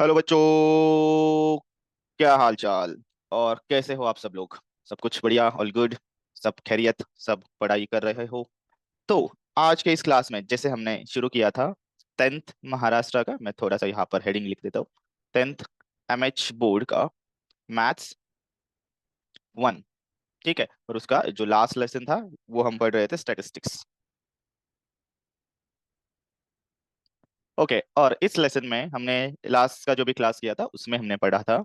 Hello बच्चों, क्या हाल चाल और कैसे हो आप सब लोग। सब कुछ बढ़िया, ऑल गुड, सब खैरियत, सब पढ़ाई कर रहे हो। तो आज के इस क्लास में जैसे हमने शुरू किया था 10th महाराष्ट्र का, मैं थोड़ा सा यहाँ पर हेडिंग लिख देता हूँ। 10th एमएच बोर्ड का मैथ्स 1। ठीक है, और उसका जो लास्ट लेसन था वो हम पढ़ रहे थे स्टैटिस्टिक्स। ओके, और इस लेसन में हमने लास्ट का जो भी क्लास किया था उसमें हमने पढ़ा था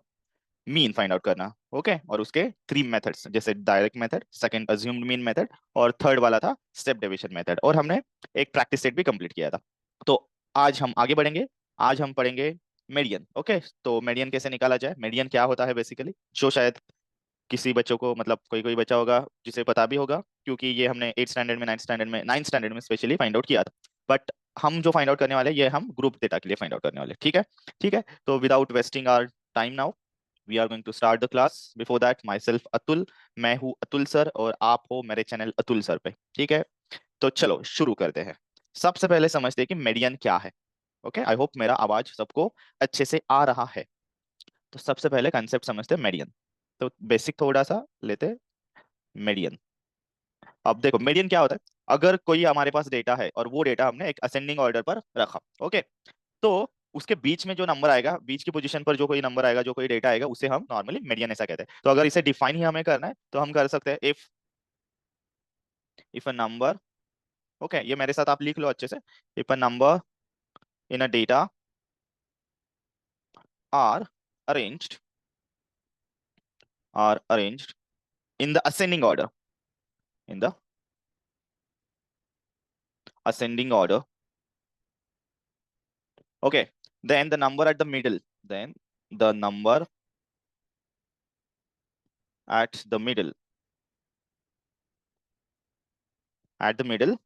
मीन फाइंड आउट करना। ओके, और उसके 3 मेथड्स जैसे direct method, second assumed mean method, और थर्ड वाला था स्टेप डेविएशन मेथड, और हमने एक प्रैक्टिस सेट भी कंप्लीट किया था। तो आज हम आगे बढ़ेंगे। आज हम पढ़ेंगे मीडियन। ओके, तो मीडियन कैसे निकाला जाए, मीडियन क्या होता है बेसिकली, जो शायद किसी बच्चों को, मतलब कोई कोई बच्चा होगा जिसे पता भी होगा, क्योंकि ये हमने 8 स्टैंडर्ड में, 9 स्टैंडर्ड में स्पेशली फाइंड आउट किया था। बट हम जो फाइंड आउट करने वाले हैं ये हम ग्रुप डेटा के लिए फाइंड आउट करने वाले हैं। ठीक है, ठीक है। तो without wasting our time now we are going to start the class. Before that, myself Atul, मैं हूँ अतुल सर और आप हो मेरे चैनल अतुल सर पे। ठीक है, तो चलो शुरू करते हैं। सबसे पहले समझते हैं कि मीडियन क्या है। ओके, आई होप मेरा आवाज सबको अच्छे से आ रहा है। तो सबसे पहले कंसेप्ट समझते हैं मीडियन। तो बेसिक थोड़ा सा लेते हैं मीडियन। अब देखो मीडियन क्या होता है। अगर कोई हमारे पास डेटा है और वो डेटा हमने एक असेंडिंग ऑर्डर पर रखा, ओके, तो उसके बीच में जो नंबर आएगा, बीच की पोजीशन पर जो कोई नंबर आएगा, जो कोई डेटा आएगा, उसे हम नॉर्मली मीडियन ऐसा कहते हैं। तो अगर इसे डिफाइन ही हमें करना है तो हम कर सकते हैं इफ अ नंबर, ओके, ये मेरे साथ आप लिख लो अच्छे से। If a number in a data are arranged in the ascending order, in the ascending order, okay, then the number at the middle, then the number at the middle, at the middle,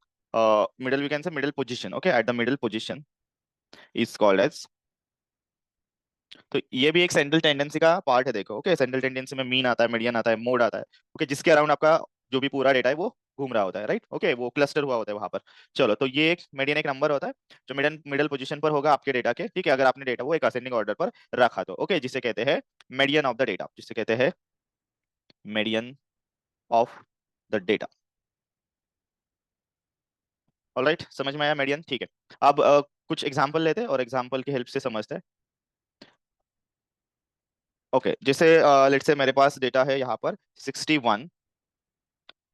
middle we can say middle position, okay, at the middle position is called as। तो ये भी एक central tendency का part है, देखो। Okay, central tendency में mean आता है, मीडियन आता है, मोड आता है। ओके, जिसके अराउंड आपका जो भी पूरा डेटा है वो घूम रहा होता है, राइट। ओके, वो क्लस्टर हुआ होता है वहां पर। चलो, तो ये एक मीडियन एक नंबर होता है जो मिडल मिडल पोजीशन पर होगा आपके डेटा के। ठीक है, अगर आपने डेटा वो एक असेंडिंग ऑर्डर पर रखा तो, ओके, जिसे कहते हैं मीडियन ऑफ द डेटा, जिसे कहते हैं median of the data. Alright, समझ में आया मीडियन। ठीक है, अब कुछ एग्जांपल लेते हैं और एग्जांपल की हेल्प से समझते हैं। ओके, जैसे लेट्स से मेरे पास डेटा है यहाँ पर 61,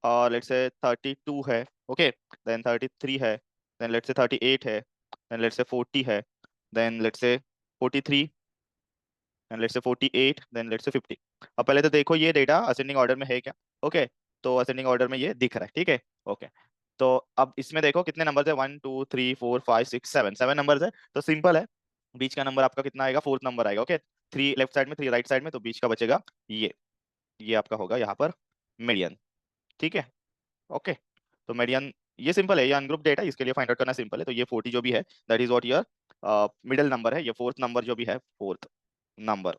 और लेट्स से 32 है। ओके, देन 33 है, देन लेट्स से 38 है, देन लेट्स से 40 है, then let's say 43, then let's say 48, then let's say 50। अब पहले तो देखो ये डेटा असेंडिंग ऑर्डर में है क्या। ओके, तो असेंडिंग ऑर्डर में ये दिख रहा है। ठीक है, ओके, तो अब इसमें देखो कितने नंबर है, 1 2 3 4 5 6 7, 7 नंबर है। तो सिंपल है, बीच का नंबर आपका कितना आएगा, फोर्थ नंबर आएगा। ओके, 3 लेफ्ट साइड में, 3 राइट साइड में, तो बीच का बचेगा ये आपका होगा यहाँ पर मीडियन। ठीक है, ओके, तो मीडियन ये सिंपल है, ये अनग्रुप डेटा, इसके लिए फाइंड आउट करना सिंपल है। तो ये 40 जो भी है that is what your middle number है। ये फोर्थ नंबर जो भी है, fourth number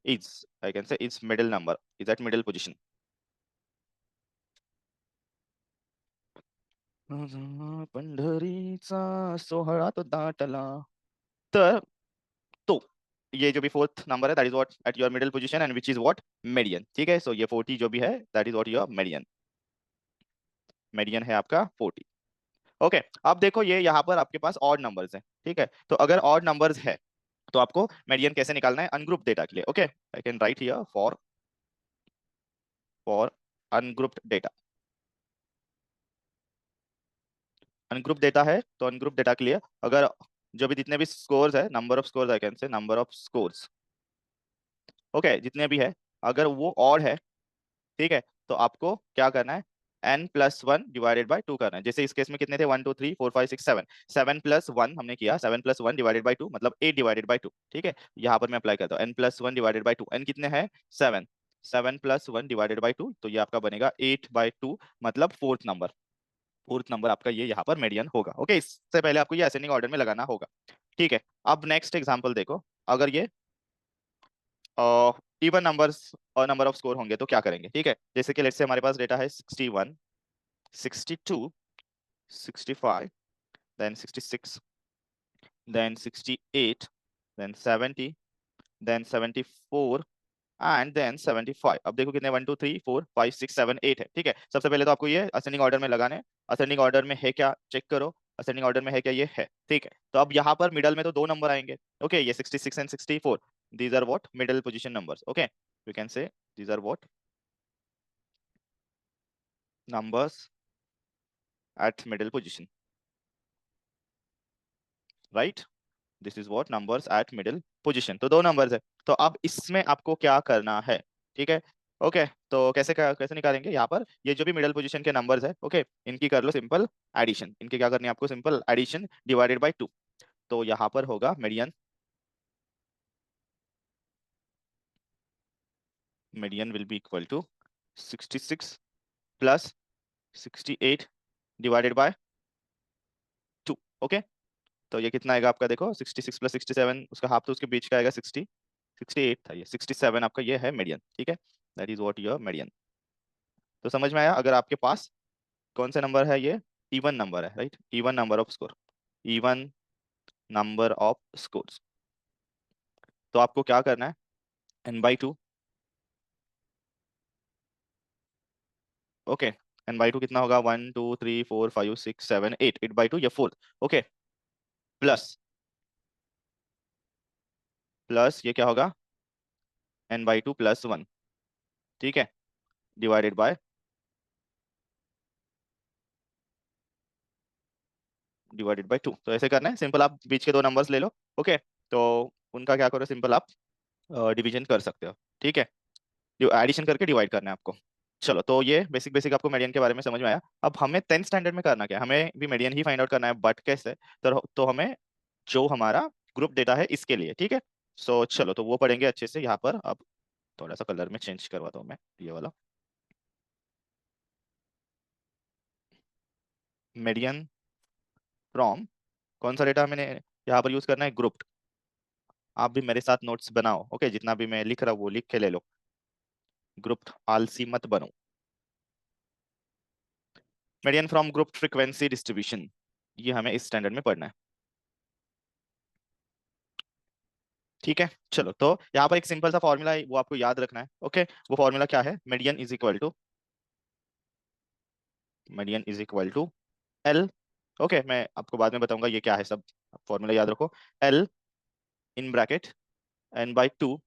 is, I can say is middle number, is at middle position. पंढरीचा सोहळा तो दाटला, तर तो ये जो भी फोर्थ नंबर है that is what at your middle position and which is what median. ठीक है, सो ये 40 जो भी है that is what your median. Median है आपका 40। ओके, अब देखो ये यहाँ पर आपके पास ऑड नंबर्स है। ठीक है, तो अगर ऑड नंबर्स है तो आपको मीडियन कैसे निकालना है अनग्रुप डेटा के लिए। Okay, I can write here for ungrouped data. Ungroup data है तो अनग्रुप डेटा के लिए अगर जो भी जितने भी स्कोर्स है, number of scores, I can से नंबर ऑफ स्कोर्स, ओके, जितने भी है, अगर वो ऑड है, ठीक है, तो आपको क्या करना है, n+1 डिवाइडेड बाई 2 करना है। जैसे इस केस में कितने थे, 1 2 3 4 5 6 7, 7+1 हमने किया, 7+1 डिवाइडेड बाई 2 मतलब 8/2। ठीक है, यहाँ पर मैं अप्लाई करता हूँ n+1/2। n कितने हैं, 7, 7+1 डिवाइडेड बाई 2, तो ये आपका बनेगा 8/2, मतलब फोर्थ नंबर आपका ये यहाँ पर मीडियन होगा। ओके, इससे पहले आपको ये असेंडिंग ऑर्डर में लगाना होगा। ठीक है, अब नेक्स्ट एग्जांपल देखो। अगर ये इवन नंबर्स और नंबर ऑफ स्कोर होंगे तो क्या करेंगे। ठीक है, जैसे कि लेट्स से हमारे पास डेटा है 61, 62, 65, then 66, then 68, then 70, then 74 and then 75। अब देखो कितने, 1 2 3 4 5 6 7 8 है, ठीक है। सबसे पहले तो आपको ये असेंडिंग ऑर्डर में लगाने हैं। असेंडिंग ऑर्डर में है क्या, चेक करो। असेंडिंग ऑर्डर में है क्या, ये है, ठीक है। तो अब यहाँ पर मिडल में तो दो नंबर आएंगे, ओके। ये 66 and 64, these are what middle position numbers, okay. You can say these are what numbers at middle position, right? This is what numbers at middle position. तो दो नंबर्स है। तो अब इसमें आपको क्या करना है, ठीक है। ओके, तो कैसे निकालेंगे यहाँ पर, ये जो भी मिडिल पोजीशन के नंबर्स है, ओके, इनकी कर लो सिंपल एडिशन। इनकी क्या करनी है आपको, सिंपल एडिशन डिवाइडेड बाय 2। तो यहाँ पर होगा median, median will be equal to 66 plus 68 divided by 2, okay. तो ये कितना आएगा आपका, देखो 66 प्लस 67, उसका हाफ तो उसके बीच का आएगा 60, 68 था ये, 67 आपका ये है मीडियन, ठीक है। That is what your median. तो समझ में आया, अगर आपके पास कौन सा नंबर है, ये इवन नंबर है, right, even number off score, even number of scores. तो आपको क्या करना है, n/2, ओके। n/2 कितना होगा, 1 2 3 4 5 6 7 8, 8/2 ये फोर्थ, ओके। प्लस, प्लस ये क्या होगा, n/2 प्लस 1, ठीक है, डिवाइडेड बाय, डिवाइडेड बाय 2। तो ऐसे करना है सिंपल, आप बीच के दो नंबर्स ले लो, ओके। तो उनका क्या करो, सिंपल आप डिवीजन कर सकते हो, ठीक है। जो एडिशन करके डिवाइड करना है आपको। चलो, तो ये बेसिक बेसिक आपको मीडियन के बारे में समझ में आया। अब हमें 10th स्टैंडर्ड में करना क्या है, हमें भी मीडियन ही फाइंड आउट करना है, बट कैसे। तो हमें जो हमारा ग्रुप डेटा है इसके लिए, ठीक है। सो चलो, तो वो पढ़ेंगे अच्छे से यहाँ पर। अब थोड़ा सा कलर में चेंज करवाता हूँ मैं, ये वाला मीडियन फ्रॉम, कौन सा डेटा मैंने यहाँ पर यूज करना है, ग्रुप। आप भी मेरे साथ नोट्स बनाओ, ओके, जितना भी मैं लिख रहा हूँ वो लिख के ले लो, ग्रुप आलसी मत बनो। Median from group frequency distribution, ये हमें इस स्टैंडर्ड में पढ़ना है, ठीक है। चलो, तो यहाँ पर एक सिंपल सा फॉर्मूला है, वो आपको याद रखना है, ओके। वो फॉर्मूला क्या है, median is equal to, median is equal to L, okay. मैं आपको बाद में बताऊंगा ये क्या है सब, फॉर्मूला याद रखो। एल इन bracket n/2,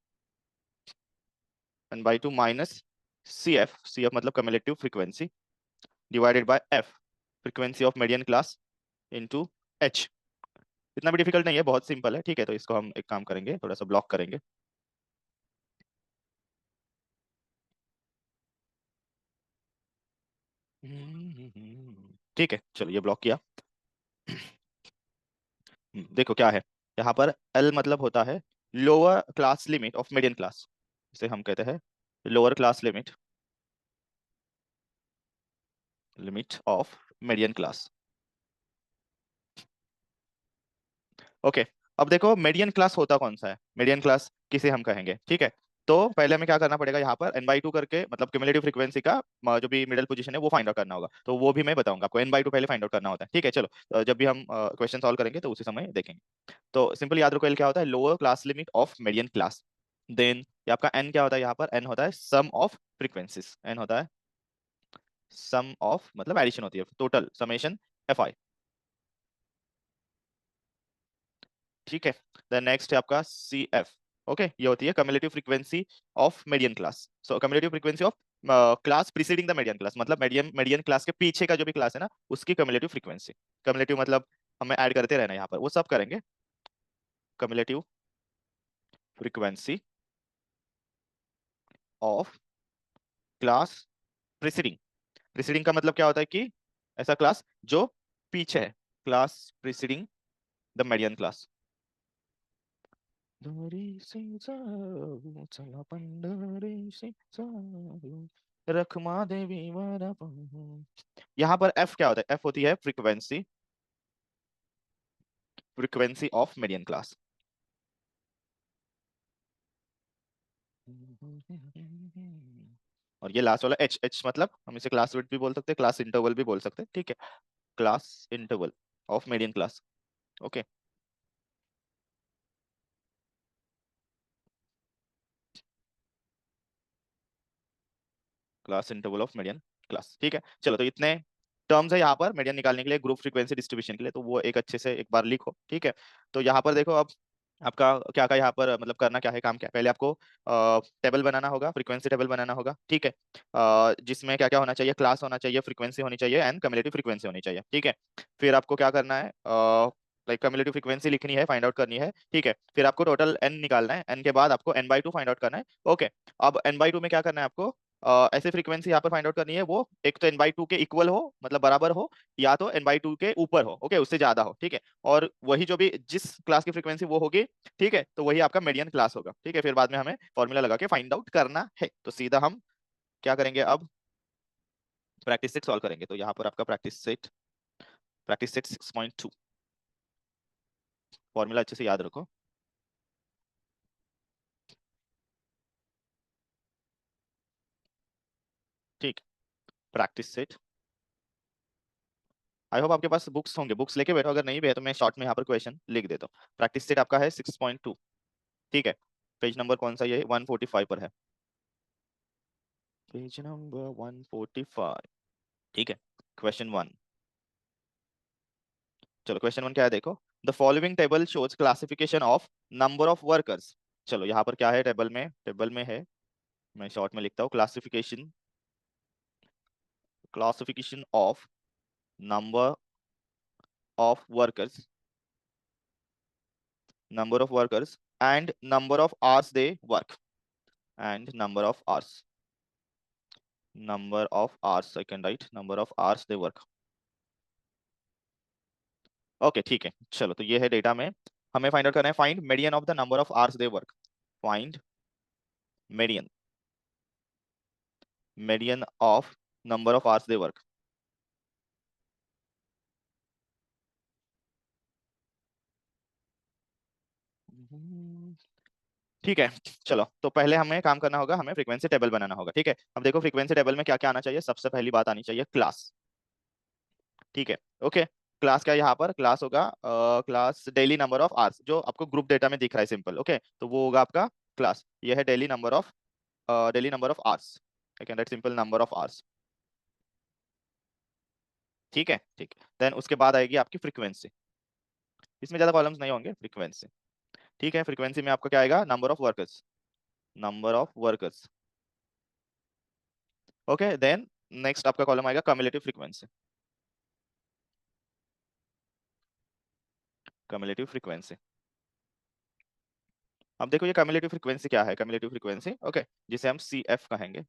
n/2 minus CF, CF मतलब cumulative frequency, divided bye F, frequency of median class, into H। इतना भी डिफिकल्ट नहीं है, बहुत सिंपल है, ठीक है। तो इसको हम एक काम करेंगे, थोड़ा सा ब्लॉक करेंगे, ठीक है। चलो, ये ब्लॉक किया। देखो क्या है, यहाँ पर एल मतलब होता है lower class limit of median class, इसे हम कहते हैं lower class limit, limit of median class, okay. अब देखो मीडियन क्लास होता कौन सा है, मीडियन क्लास किसे हम कहेंगे, ठीक है। तो पहले हमें क्या करना पड़ेगा, यहाँ पर n/2 करके, मतलब क्यूमुलेटिव फ्रीक्वेंसी का जो भी मिडिल पोजीशन है वो फाइंड आउट करना होगा। तो वो भी मैं बताऊंगा आपको, n/2 पहले फाइंड आउट करना होता है, ठीक है। चलो, जब भी हम क्वेश्चन सॉल्व करेंगे तो उसी समय देखेंगे। तो सिंपल याद रखो, L क्या होता है, lower class limit of median class. Then ये आपका n क्या होता है, यहाँ पर n होता है सम ऑफ फ्रीक्वेंसीज, n होता है सम ऑफ, मतलब एडिशन होती है, टोटल समेशन fi, ठीक है। देन नेक्स्ट है आपका CF, ओके। ये होती है cumulative frequency of median class. So cumulative frequency of class preceding the median class, मतलब मीडियन मीडियन क्लास के पीछे का जो भी क्लास है ना, उसकी कम्युलेटिव फ्रीक्वेंसी। कम्युलेटिव मतलब हमें ऐड करते रहना है, यहाँ पर वो सब करेंगे। Cumulative frequency of class preceding, preceding का मतलब क्या होता है कि ऐसा क्लास जो पीछे है, class preceding the median class. चला पंढरीशी जाऊ, रखमा देवी वारा पाहू। यहाँ पर एफ क्या होता है, एफ होती है frequency, frequency of median class. और ये लास्ट वाला एच, एच मतलब हम इसे क्लास विड्थ भी बोल सकते हैं, क्लास इंटरवल भी बोल सकते हैं, ठीक है। Class interval of median class, okay. Class interval of median class. ठीक है, चलो तो इतने टर्म्स है यहाँ पर मीडियन निकालने के लिए, ग्रुप फ्रीक्वेंसी डिस्ट्रीब्यूशन के लिए, तो वो एक अच्छे से एक बार लिखो। ठीक है, तो यहाँ पर देखो अब आपका क्या क्या यहाँ पर मतलब करना क्या है, काम क्या है, पहले आपको टेबल बनाना होगा, फ्रीक्वेंसी टेबल बनाना होगा। ठीक है, जिसमें क्या क्या होना चाहिए, क्लास होना चाहिए, फ्रीक्वेंसी होनी चाहिए एंड कम्युलेटिव फ्रीक्वेंसी होनी चाहिए। ठीक है, फिर आपको क्या करना है, लाइक कम्युलेटिव फ्रीक्वेंसी लिखनी है, फाइंड आउट करनी है। ठीक है, फिर आपको टोटल एन निकालना है, एन के बाद आपको N by two find out करना है। ओके, अब एन बाई टू में क्या करना है आपको, ऐसे फ्रीक्वेंसी यहाँ पर फाइंड आउट करनी है, वो एक तो एन बाई टू के इक्वल हो, मतलब बराबर हो, या तो एन बाई टू के ऊपर हो, ओके, उससे ज्यादा हो। ठीक है, और वही जो भी जिस क्लास की फ्रीक्वेंसी वो होगी, ठीक है, तो वही आपका मीडियन क्लास होगा। ठीक है, फिर बाद में हमें फॉर्मूला लगा के फाइंड आउट करना है। तो सीधा हम क्या करेंगे, अब प्रैक्टिस सेट सॉल्व करेंगे। तो यहाँ पर आपका प्रैक्टिस सेट 6.2 फॉर्मूला अच्छे से याद रखो। ठीक, प्रैक्टिस सेट, आई होप आपके पास बुक्स होंगे, बुक्स लेके बैठो, अगर नहीं भी है तो मैं शॉर्ट में यहाँ पर क्वेश्चन लिख देता हूँ। प्रैक्टिस सेट आपका है 6.2। ठीक है, पेज नंबर कौन सा, ये 145 पर है, पेज नंबर 145। ठीक है, क्वेश्चन वन, चलो क्वेश्चन वन क्या है देखो, the following table shows classification of number of workers. चलो यहाँ पर क्या है, टेबल में है, मैं शॉर्ट में लिखता हूँ, classification of number of workers, and number of hours they work, and number of hours I can write number of hours they work. Okay ठीक है, चलो तो ये है डेटा में, हमें फाइंड आउट करना है, find median of the number of hours they work, find median median of number of hours they work. ठीक है, चलो तो पहले हमें काम करना होगा, हमें फ्रीक्वेंसी टेबल बनाना होगा। ठीक है, अब देखो फ्रीक्वेंसी टेबल में क्या क्या आना चाहिए, सबसे पहली बात आनी चाहिए क्लास। ठीक है, ओके, क्लास क्या है यहाँ पर, क्लास होगा class daily number of hours, जो आपको ग्रुप डेटा में दिख रहा है सिंपल। ओके, तो वो होगा आपका क्लास, ये है daily number of hours, I can write simple number of hours. ठीक है, ठीक है, देन उसके बाद आएगी आपकी फ्रीक्वेंसी, इसमें ज्यादा कॉलम्स नहीं होंगे, फ्रीक्वेंसी। ठीक है, फ्रीक्वेंसी में आपका क्या आएगा, number of workers. Okay, then next आपका कॉलम आएगा कम्युलेटिव फ्रीक्वेंसी। अब देखो ये कम्युलेटिव फ्रीक्वेंसी क्या है, कम्युलेटिव फ्रीक्वेंसी, ओके, जिसे हम सी एफ कहेंगे,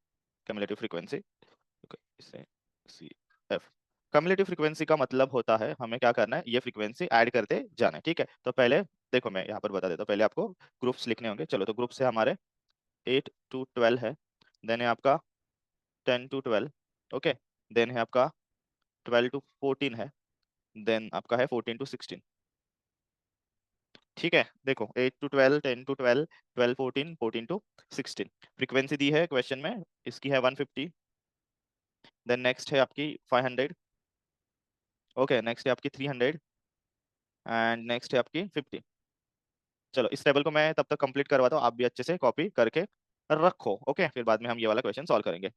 कम्युलेटिव फ्रीक्वेंसी। ओके, इसे सी एफ, कम्युलेटिव फ्रीक्वेंसी का मतलब होता है हमें क्या करना है, ये फ्रीक्वेंसी ऐड करते जाना है। ठीक है, तो पहले देखो मैं यहाँ पर बता देता हूँ, पहले आपको ग्रुप्स लिखने होंगे। चलो तो ग्रुप से हमारे 8 to 12 है, देन है आपका 10 to 12, ओके, देन है आपका 12 to 14 है, देन आपका है 14 to 16। ठीक है, देखो 8 to 12, 10 to 12, 12 14, 14 to 16, फ्रीक्वेंसी दी है क्वेश्चन में, इसकी है 150, देन नेक्स्ट है आपकी 500, ओके, नेक्स्ट है आपकी 300 एंड नेक्स्ट है आपकी 50। चलो इस टेबल को मैं तब तक कंप्लीट करवाता हूँ, आप भी अच्छे से कॉपी करके रखो। ओके, फिर बाद में हम ये वाला क्वेश्चन सॉल्व करेंगे।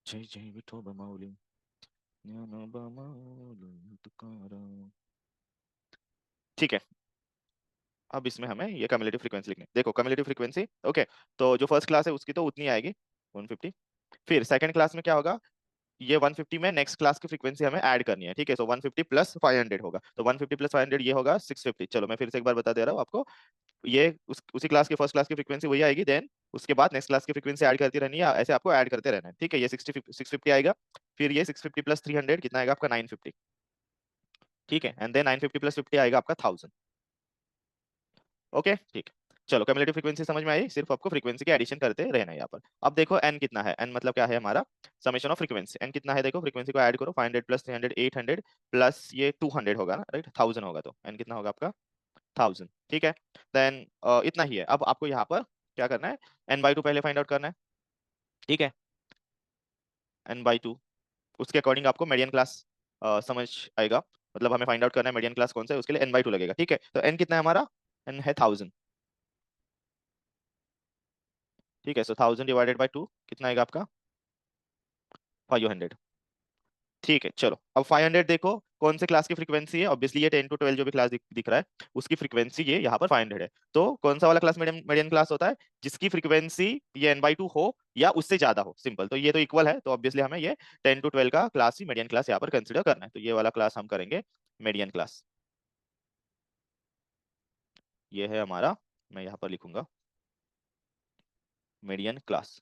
जय जय विठोबा माऊली, ज्ञानोबा माऊली तुकाराम। ठीक है, अब इसमें हमें ये कम्युलेटिव फ्रीक्वेंसी लिखनी है। देखो कम्युलेटिव फ्रीक्वेंसी, ओके, तो जो फर्स्ट क्लास है उसकी तो उतनी आएगी 150, फिर सेकंड क्लास में क्या होगा, ये 150 में नेक्स्ट क्लास की फ्रीक्वेंसी हमें ऐड करनी है। ठीक है, सो 150 प्लस 500 होगा, तो 150 प्लस 500 ये होगा 650। चलो मैं फिर से एक बार बता दे रहा हूँ आपको, ये उसी क्लास की फर्स्ट क्लास की फ्रीक्वेंसी वही आएगी, देन उसके बाद नेक्स्ट क्लास की फ्रीक्वेंसी ऐड करती रहनी है, ऐसे आपको ऐड करते रहना है। ठीक है, ये 650 आएगा, फिर ये 650 प्लस 300 कितना आएगा आपका 950। ठीक है, एंड देन 950 प्लस 50 आएगा आपका 1000। ओके ठीक है, चलो कम्युलेटिव फ्रीक्वेंसी समझ में आई, सिर्फ आपको फ्रीक्वेंसी के एडिशन करते रहना है यहाँ पर। अब देखो एन कितना है, एन मतलब क्या है हमारा, समेशन ऑफ फ्रीक्वेंसी, एन कितना है देखो, फ्रीक्वेंसी को ऐड करो, 500 प्लस 300 800 प्लस ये 200 होगा ना, राइट, 1000 होगा, तो एन कितना होगा आपका 1000, ठीक है। देन इतना ही है। अब आपको यहाँ पर क्या करना है, n/2 पहले फाइंड आउट करना है, ठीक है। n/2, उसके अकॉर्डिंग आपको मीडियन क्लास समझ आएगा। मतलब हमें फाइंड आउट करना है मीडियन क्लास कौन सा है, उसके लिए n/2 लगेगा, ठीक है। तो n कितना है हमारा, n है 1000, ठीक है। सो 1000 डिवाइडेड बाय 2 कितना आएगा आपका, 500, ठीक है। चलो अब 500 देखो कौन से क्लास की फ्रीक्वेंसी है, ऑब्वियसली ये 10 to 12 जो भी क्लास दिख रहा है उसकी फ्रीक्वेंसी ये यहाँ पर 500 है। तो कौन सा वाला क्लास मीडियम मीडियन क्लास होता है, जिसकी फ्रीक्वेंसी ये n/2 हो या उससे ज्यादा हो, सिंपल। तो ये तो इक्वल है, तो ऑब्वियसली हमें ये 10 to 12 का क्लास ही मीडियन क्लास यहाँ पर कंसिडर करना है। तो ये वाला क्लास हम करेंगे मीडियन क्लास, ये है हमारा, मैं यहाँ पर लिखूंगा मीडियन क्लास,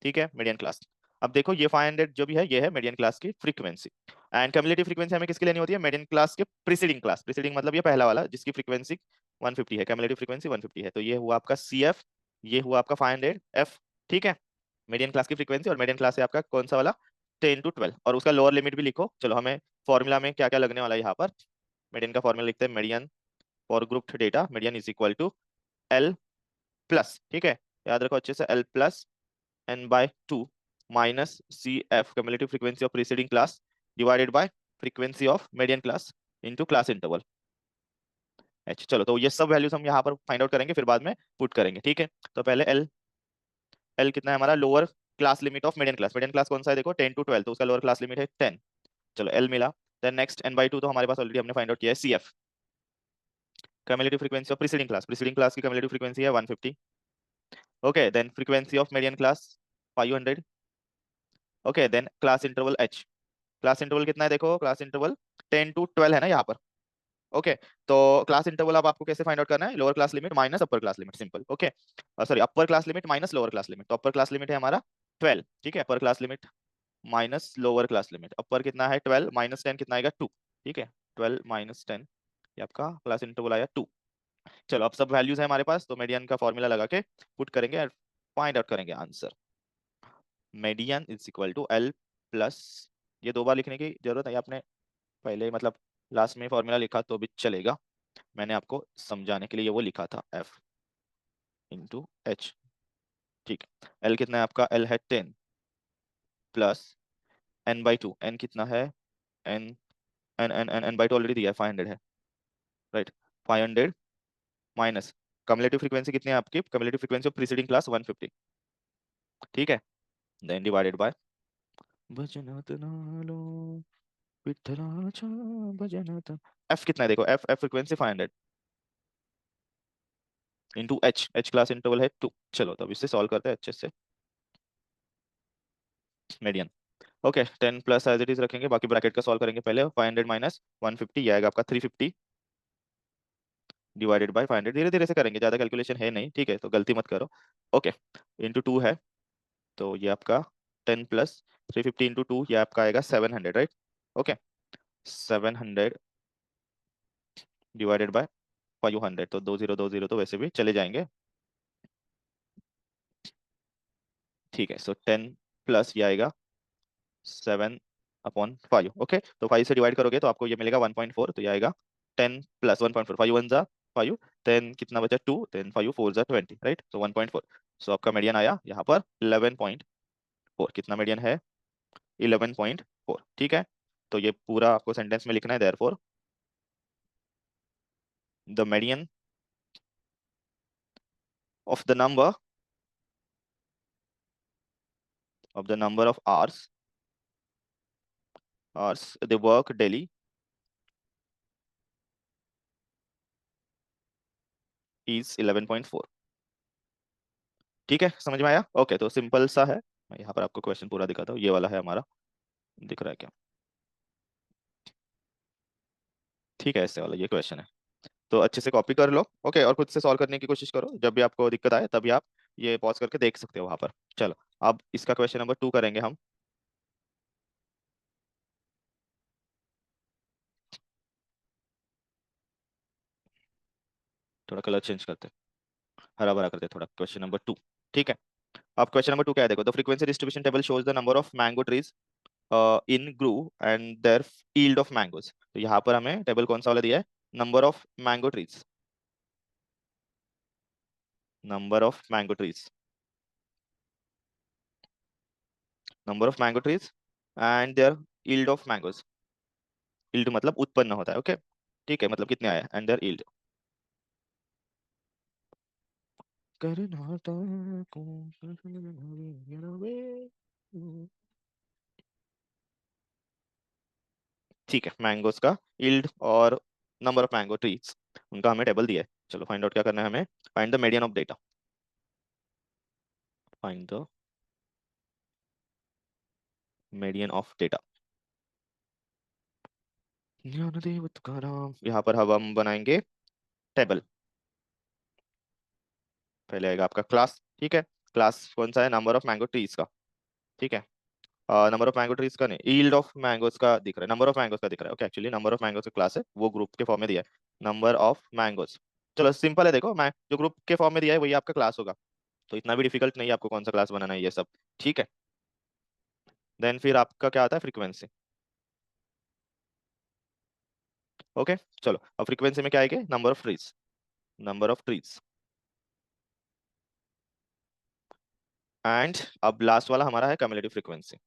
ठीक है, मीडियन क्लास। अब देखो ये 500 जो भी है ये है मीडियन क्लास की फ्रीक्वेंसी। एंड कम्युलेटिव फ्रीक्वेंसी हमें किसकी लेनी होती है, मीडियन क्लास के प्रीसीडिंग क्लास, प्रीसीडिंग मतलब ये पहला वाला जिसकी फ्रीक्वेंसी 150 है, कम्युलेटिव फ्रीक्वेंसी 150 है। तो ये हुआ आपका CF, ये हुआ आपका 500F, ठीक है। मीडियन क्लास की फ्रीक्वेंसी, और मीडियन क्लास है आपका कौन सा वाला, 10 to 12, और उसका लोअर लिमिट भी लिखो। चलो हमें फॉर्मूला में क्या क्या लगने वाला है यहाँ पर, मीडियन का फॉर्मूला लिखते हैं, median for grouped data, median is equal to L plus, ठीक है, याद रखो अच्छे से, L plus n/2 minus CF cumulative frequency of preceding class divided by frequency of median class into class interval h। चलो तो ये सब वैल्यूज हम यहाँ पर फाइंड आउट करेंगे, फिर बाद में पुट करेंगे, ठीक है। तो पहले L कितना है हमारा, lower class limit of median class, median class कौन सा है देखो 10 to 12, तो उसका लोअर क्लास लिमिट है 10। चलो L मिला। देन नेक्स्ट n/2 तो हमारे पास ऑलरेडी हमने फाइंड आउट किया है CF, cumulative frequency of preceding class, preceding class की cumulative frequency है 150, okay. Then frequency of median class 500, okay. Then class interval H, class interval कितना है देखो, क्लास इंटरवल 10 to 12 है ना यहाँ पर, ओके। तो क्लास इंटरवल अब आपको कैसे फाइंड आउट करना है, lower class limit minus upper class limit, simple, okay. Sorry, upper class limit minus lower class limit, तो अपर क्लास लिमिट है हमारा 12, ठीक है। Upper class limit minus lower class limit, upper कितना है 12 माइनस 10 कितना आएगा 2, ठीक है। 12 माइनस 10, ये आपका क्लास इंटरवल आया 2। चलो अब सब वैल्यूज है हमारे पास, तो मीडियन का फॉर्मूला लगा के पुट करेंगे और फाइंड आउट करेंगे answer. Median is equal to L plus, ये दो बार लिखने की जरूरत है, आपने पहले मतलब लास्ट में फॉर्मूला लिखा तो भी चलेगा, मैंने आपको समझाने के लिए वो लिखा था, F इंटू H, ठीक है। L कितना है आपका, L है 10 प्लस n/2, n कितना है, n n/2 ऑलरेडी दिया है 500 है, राइट। 500 माइनस कम्युलेटिव फ्रीक्वेंसी कितनी है आपकी, cumulative frequency of preceding class 150, ठीक है। देन डिवाइडेड बाय भजनात नालो विठ्ठलाचा भजनात, F कितना है देखो, F frequency 500 into H class interval है 2। चलो तो अब इससे सॉल्व करते हैं अच्छे से, median, okay. 10 plus as it is रखेंगे, बाकी ब्रैकेट का सॉल्व करेंगे पहले, 500 माइनस 150 ये आएगा आपका 350 डिवाइडेड बाय 500, धीरे धीरे से करेंगे, ज्यादा कैलकुलेशन है नहीं, ठीक है, तो गलती मत करो, ओके। इंटू 2 है, तो ये आपका 10 प्लस 350 इंटू 2 ये आपका आएगा 700, राइट, ओके। 700 डिवाइडेड बाय 500, तो 2020 तो वैसे भी चले जाएंगे, ठीक है। सो 10 प्लस ये आएगा 7/5, ओके। तो 5 से डिवाइड करोगे तो आपको ये मिलेगा 1.4, तो ये आएगा 10 प्लस 1.4, 5 1 जा 5, 10 कितना बचा 2, 10 5 4 जा 20, राइट। सो 1.4, सो आपका मीडियन आया यहाँ पर 11.4, कितना मीडियन है 11.4, ठीक है। तो ये पूरा आपको सेंटेंस में लिखना है, therefore the median of the number of hours they work daily is 11.4, ठीक है, समझ में आया, ओके। तो सिंपल सा है, मैं यहाँ पर आपको क्वेश्चन पूरा दिखाता हूँ, ये वाला है हमारा, दिख रहा है क्या, ठीक है, ऐसे वाला ये क्वेश्चन है। तो अच्छे से कॉपी कर लो, ओके, और खुद से सॉल्व करने की कोशिश करो, जब भी आपको दिक्कत आए तभी आप ये पॉज करके देख सकते हो वहां पर। चलो अब इसका क्वेश्चन नंबर 2 करेंगे हम, थोड़ा कलर चेंज करते हैं, हरा भरा करते हैं थोड़ा, क्वेश्चन नंबर 2, ठीक है। अब क्वेश्चन नंबर 2 क्या है देखो, the frequency distribution table shows the number of mango trees in grove and their yield of mangoes. तो यहाँ पर हमें टेबल कौन सा वाला दिया है, number of mango trees, number of mango trees, number of mango trees and their yield of mangoes. Yield मतलब उत्पन्न होता है, ओके, ठीक है, मतलब कितने आए एंड देयर यील्ड। कर्नाटक को ठीक है, मैंगोस का यील्ड और नंबर ऑफ मैंगो ट्रीज, उनका हमें टेबल दिया है। चलो फाइंड आउट क्या करना है हमें, find the median of data, find the median of data. Gyandev Tukaram, यहाँ पर हम बनाएंगे टेबल। पहले आएगा आपका क्लास, ठीक है, क्लास कौन सा है, नंबर ऑफ मैंगो ट्रीज का, ठीक है, नंबर ऑफ मैंगो ट्रीज का नहीं, यील्ड ऑफ मैंगोस का दिख रहा है, नंबर ऑफ मैंगोस का दिख रहा है, okay, actually number of mangoes का क्लास है, वो ग्रुप के फॉर्म में दिया है, नंबर ऑफ मैंगोस। चलो सिंपल है, देखो मैं जो ग्रुप के फॉर्म में दिया है वही आपका क्लास होगा, तो इतना भी डिफिकल्ट नहीं है आपको कौन सा क्लास बनाना है ये सब, ठीक है। देन फिर आपका क्या आता है, फ्रीक्वेंसी, ओके। चलो अब फ्रीक्वेंसी में क्या आएगा, number of trees, number of trees, and अब लास्ट वाला हमारा है कम्युलेटिव फ्रीक्वेंसी,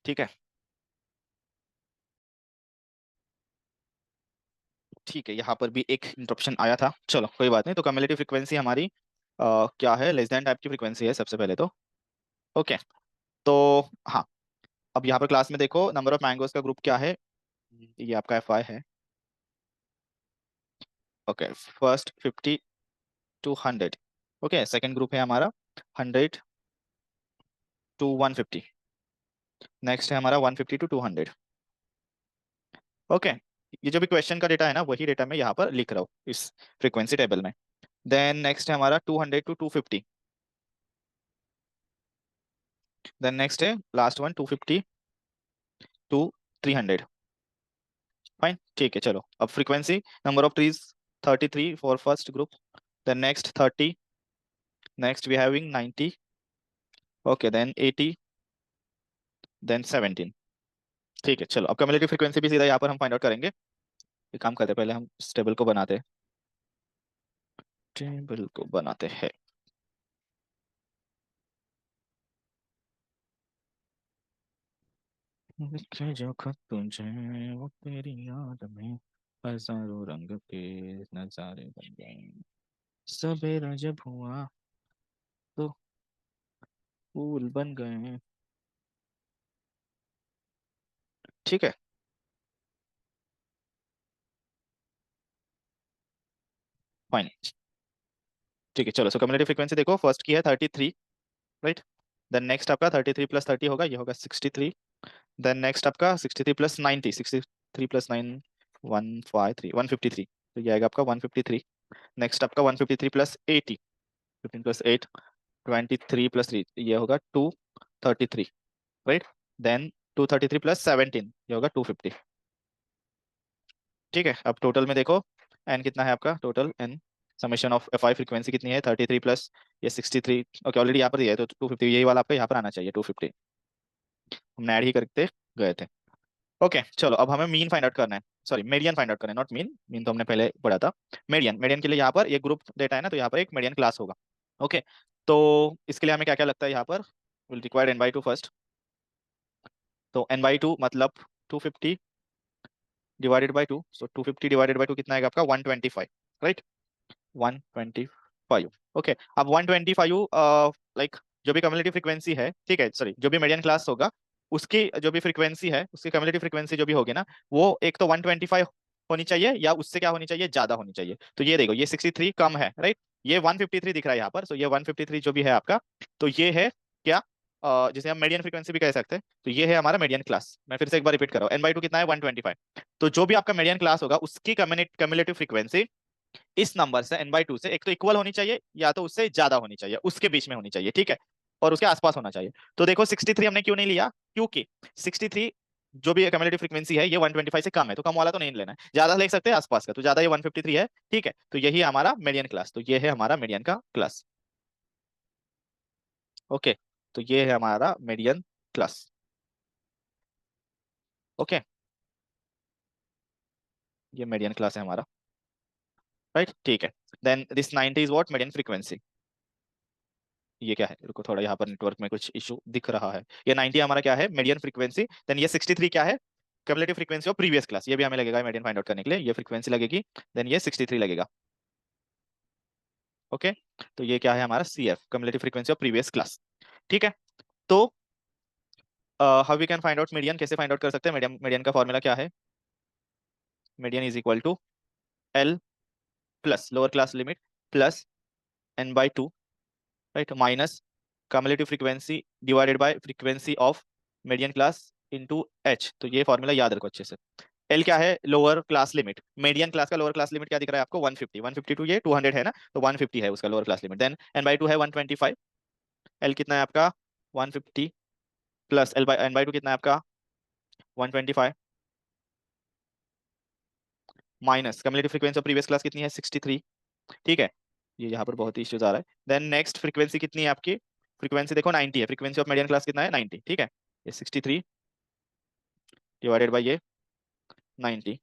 ठीक है, ठीक है, यहाँ पर भी एक इंटरप्शन आया था, चलो कोई बात नहीं। तो कम्युलेटिव फ्रीक्वेंसी हमारी क्या है, लेस देन टाइप की फ्रीक्वेंसी है सबसे पहले तो, ओके। तो हाँ, अब यहाँ पर क्लास में देखो नंबर ऑफ मैंगोज का ग्रुप क्या है, ये आपका FI है, okay, first 50 to 100, okay, second group है हमारा 100 to 150, नेक्स्ट है हमारा 150 to 200, ओके। ये जो भी क्वेश्चन का डेटा है ना वही डेटा मैं यहाँ पर लिख रहा हूँ इस फ्रीक्वेंसी टेबल में। देन नेक्स्ट है हमारा 200 to 250, देन नेक्स्ट है लास्ट वन 250 to 300, फाइन, ठीक है। चलो अब frequency, number of trees 33 for first group, then next 30, next we having 90, okay, then 80, then 17, ठीक है। चलो अब कम्युलेटिव फ्रीक्वेंसी भी सीधा यहाँ पर हम फाइंड आउट करेंगे। एक काम करते हैं, पहले हम इस टेबल को बनाते हैं, टेबल को बनाते हैं। लिखे जो खत तुझे वो तेरी याद में हजारों रंग के नजारे बन गए, सवेरा जब हुआ तो फूल बन गए, ठीक है, फाइन, ठीक है। चलो सो कम्युलेटिव फ्रीक्वेंसी देखो, फर्स्ट की है 33, राइट, देन नेक्स्ट आपका 33 + 30 होगा, ये होगा 63, देन नेक्स्ट आपका 63 + 90, 63 + 9 153 तो ये आएगा आपका 153, नेक्स्ट आपका 153 + 80, 15 + 8 23 + 3 ये होगा 233, राइट, देन 233 + 17 ये होगा 250, ठीक है। अब टोटल में देखो एन कितना है आपका, total N summation of FI frequency कितनी है, 33 प्लस ये 63, ओके, ऑलरेडी यहाँ पर दिया है तो 250, यही वाला आपका यहाँ पर आना चाहिए 250, हमने ऐड ही करते गए थे, ओके। चलो अब हमें मीन फाइंड आउट करना है, सॉरी मीडियन फाइंड आउट करना है, नॉट मीन, मीन तो हमने पहले पढ़ा था। मीडियन, मीडियन के लिए यहाँ पर ये ग्रुप डेटा है ना, तो यहाँ पर एक मीडियन क्लास होगा, ओके। तो इसके लिए हमें क्या क्या लगता है यहाँ पर, विल रिक्वायर n/2 फर्स्ट, तो n/2 मतलब 250 divided by 2, so 250 divided by 2 कितना आएगा आपका 125, राइट, 125, ओके। अब 125 लाइक जो भी कम्युलेटिव फ्रीक्वेंसी है, ठीक है, सॉरी जो भी मीडियन क्लास होगा उसकी जो भी फ्रीक्वेंसी है, उसकी कम्युलेटिव फ्रीक्वेंसी जो भी होगी ना, वो एक तो 125 होनी चाहिए या उससे क्या होनी चाहिए, ज्यादा होनी चाहिए। तो ये देखो ये 63 कम है, राइट, ये 153 दिख रहा है यहाँ पर, तो ये 153 जो भी है आपका, तो ये है क्या, जिसे हम मीडियन फ्रीक्वेंसी भी कह सकते हैं, तो ये है हमारा मीडियन क्लास। मैं फिर से एक बार रिपीट कर रहा हूँ, n/2 कितना है 125, तो जो भी आपका मीडियन क्लास होगा उसकी कम्युलेटिव फ्रीक्वेंसी इस नंबर से n/2 से एक तो इक्वल होनी चाहिए या तो उससे ज्यादा होनी चाहिए, उसके बीच में होनी चाहिए, ठीक है, और उसके आसपास होना चाहिए। तो देखो 63 हमने क्यों नहीं लिया, क्योंकि 63 जो भी कम्युलेटिव फ्रीक्वेंसी है ये 125 से कम है, तो कम वाला तो नहीं लेना है, ज्यादा ले सकते हैं आसपास का, तो ज्यादा ये 153 है, ठीक है, तो यही हमारा मीडियन क्लास, तो ये है हमारा मीडियन का क्लास। ओके, तो ये है हमारा मीडियन क्लास। ओके, ये मीडियन क्लास है हमारा, राइट, ठीक है। Then this 90 is what, median frequency. ये क्या है, रुको थोड़ा, यहाँ पर नेटवर्क में कुछ इशू दिख रहा है। ये 90 हमारा क्या है, मीडियन फ्रीक्वेंसी। देन ये 63 क्या है, cumulative frequency of previous class. ये भी हमें लगेगा मीडियन फाइंड आउट करने के लिए, ये फ्रीक्वेंसी लगेगी। देन ये 63 लगेगा। ओके, तो ये क्या है हमारा, C F, cumulative frequency of previous class. ठीक है, तो how we can find out median, कैसे फाइंड आउट कर सकते हैं मीडियन? मीडियन का फॉर्मूला क्या है, median is equal to L plus lower class limit plus N by two, right, minus cumulative frequency divided by frequency of median class into H. तो ये formula याद रखो अच्छे से। एल क्या है, lower class limit, median class का lower class limit क्या दिख रहा है आपको, 150, 150 टू ये 200 है ना, तो 150 है उसका lower class limit. Then N by two है 125, एल कितना है आपका 150 plus L by N by two कितना है आपका 125 minus cumulative frequency of previous class कितनी है 63। ठीक है, ये यहाँ पर बहुत ही इश्यूज आ रहा है। देन नेक्स्ट फ्रीक्वेंसी कितनी है आपकी, फ्रीक्वेंसी देखो 90 है, फ्रीक्वेंसी ऑफ मीडियन क्लास कितना है 90। ठीक है, ये 63 डिवाइडेड बाय ये 90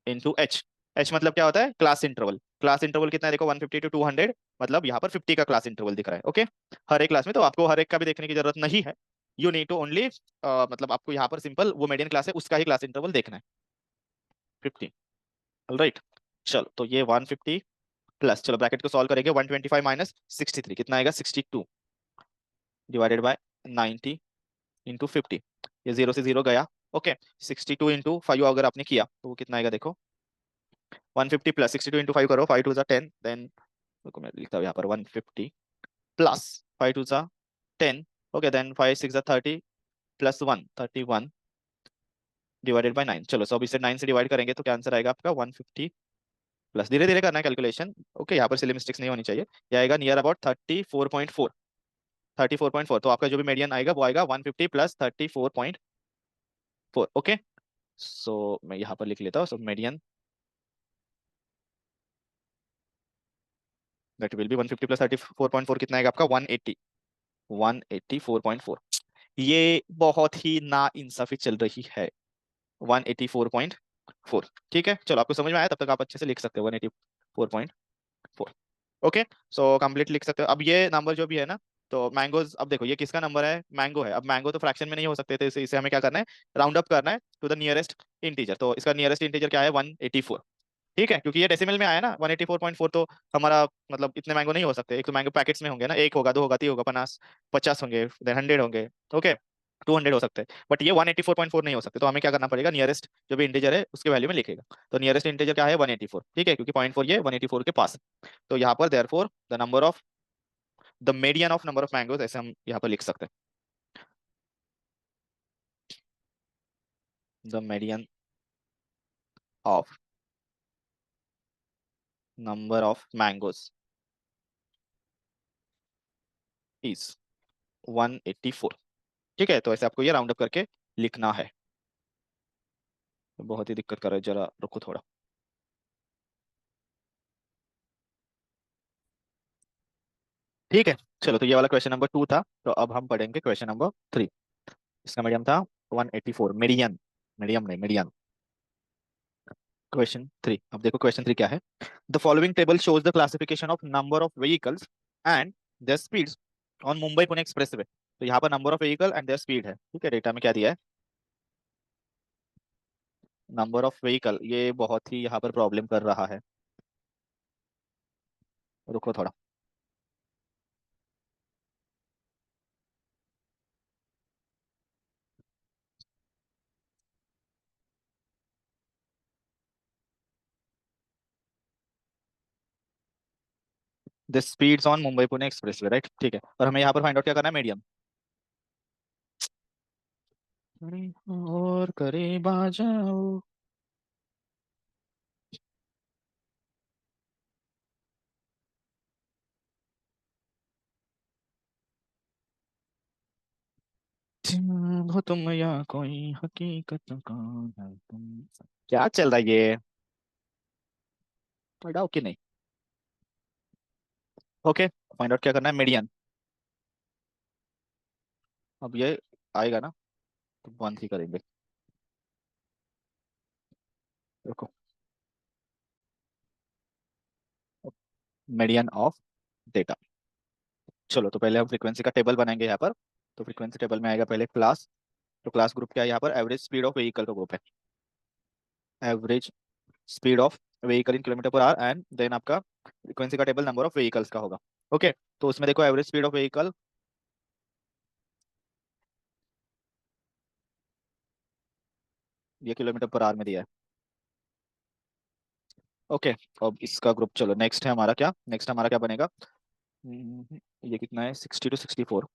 इंटू एच। एच मतलब क्या होता है, क्लास इंटरवल। क्लास इंटरवल कितना है देखो 150 टू 200, मतलब यहाँ पर 50 का क्लास इंटरवल दिख रहा है। ओके, हर एक क्लास में, तो आपको हर एक का भी देखने की जरूरत नहीं है। यू नीड टू ओनली, मतलब आपको यहाँ पर सिंपल वो मीडियन क्लास है उसका ही क्लास इंटरवल देखना है 50। राइट, चलो तो ये 150 प्लस, चलो ब्रैकेट को सॉल्व करेंगे, 125 माइनस 63 कितना आएगा 62 डिवाइडेड बाय 90 इंटू 50। ये जीरो से जीरो गया। ओके, 62 इंटू 5 अगर आपने किया तो वो कितना आएगा देखो, 150 प्लस 62 इंटू 5 करो, 5 टू 10, देन देखो मैं लिखता हूँ यहाँ पर 150 plus 5 to 10। Okay, then 5 6 30 plus 1 31 divided by 9। चलो, सब इसे 9 से डिवाइड करेंगे तो क्या आंसर आएगा आपका 150 प्लस, धीरे धीरे करना है कैलकुलेशन। ओके, यहाँ पर सिली मिस्टेक्स नहीं होनी चाहिए। ये आएगा नियर अबाउट 34.4, 34.4। तो आपका जो भी मीडियन आएगा वो आएगा 150 प्लस 34.4। ओके, सो मैं यहाँ पर लिख लेता हूँ, so median that will be 150 plus 34.4 कितना आएगा आपका 180, 184.4। ये बहुत ही ना इंसाफी चल रही है, 184.4। ठीक है, चलो आपको समझ में आया, तब तक आप अच्छे से लिख सकते हो 184.4। ओके, सो कंप्लीट लिख सकते हो। अब ये नंबर जो भी है ना, तो मैंगोज, अब देखो ये किसका नंबर है, मैंगो है। अब मैंगो तो फ्रैक्शन में नहीं हो सकते थे, इसे हमें क्या करना है, राउंड अप करना है टू द नियरेस्ट इंटीजर। तो इसका नियरेस्ट इंटीजर क्या है 184। ठीक है, क्योंकि ये डेसिमल में आया ना 184.4, तो हमारा मतलब इतने मैंगो नहीं हो सकते। एक तो मैंगो पैकेट्स में होंगे ना, एक होगा, दो होगा, तीन होगा, 50, 50 होंगे, देन 100 होंगे। ओके, 200 हो सकते हैं, बट ये 184.4 नहीं हो सकते। तो हमें क्या करना पड़ेगा, नियरेस्ट जो भी इंटीजर है उसके वैल्यू में लिखेगा। तो नियरेस्ट इंटीजर क्या है 184। ठीक है, क्योंकि 0.4 ये 184 के पास है। तो यहाँ पर therefore the number of the median of number of mangoes, ऐसे हम यहाँ पर लिख सकते हैं, the median of number of mangoes is 184। ठीक है, तो ऐसे आपको ये राउंड अप करके लिखना है। बहुत ही दिक्कत कर रहा है, जरा रुको थोड़ा। ठीक है, चलो तो ये वाला क्वेश्चन नंबर 2 था। तो अब हम पढ़ेंगे क्वेश्चन नंबर 3। इसका मीडियम था 184, मीडियन, मीडियम नहीं मीडियन। क्वेश्चन 3, अब देखो क्वेश्चन 3 क्या है। The following table shows the classification of number of vehicles and their speeds on Mumbai Pune expressway. तो यहाँ पर number of vehicle and their speed है। ठीक है, डेटा में क्या दिया है, नंबर ऑफ व्हीकल, ये बहुत ही यहाँ पर प्रॉब्लम कर रहा है, रुको थोड़ा। The speeds on Mumbai Pune expressway, right, ठीक है, और हमें यहाँ पर फाइंड आउट क्या करना है, मीडियम। और करीब आ जाओ, हो तुम या कोई हकीकत का है तुम। क्या चल रहा है ये, पढ़ाओ कि नहीं। ओके, फाइंड आउट क्या करना है, मीडियन। अब ये आएगा ना, तो बंद ही करेंगे। देखो, मीडियन ऑफ डेटा। चलो, तो पहले हम फ्रीक्वेंसी का टेबल बनाएंगे यहाँ पर। तो फ्रीक्वेंसी टेबल में आएगा पहले क्लास। तो क्लास ग्रुप क्या है यहाँ पर? एवरेज स्पीड ऑफ व्हीकल का ग्रुप है। Average speed of vehicle in kilometre per hour, and then आपका फ्रीक्वेंसी का टेबल नंबर ऑफ व्हीकल्स का होगा। ओके, तो उसमें देखो एवरेज स्पीड ऑफ व्हीकल, ये किलोमीटर पर आवर में दिया है। ओके, अब इसका ग्रुप, चलो नेक्स्ट है हमारा क्या, नेक्स्ट हमारा क्या बनेगा? ये कितना है? 60 to 64।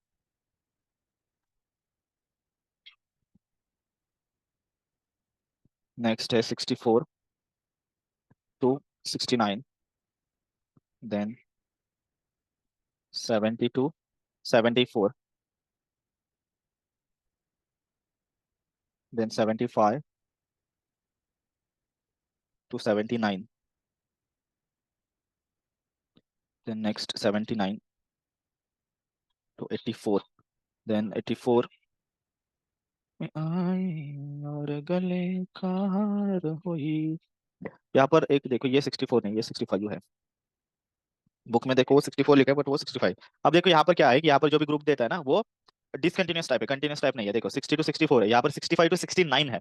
नेक्स्ट है 64 to 69। Then 70 to 74। Then 75 to 79। Then next 79 to 84। Then 84 में आई और गले का हार हुई। यहाँ पर एक देखो, ये 64 नहीं, ये 65 है। बुक में देखो 64 लिखा है, बट वो 65। अब देखो यहाँ पर क्या है कि यहाँ पर जो भी ग्रुप देता है ना, वो डिसकंटिन्यूस टाइप है, कंटिन्यूस टाइप नहीं है। देखो 60 to 64 है, यहाँ पर 65 to 69 है।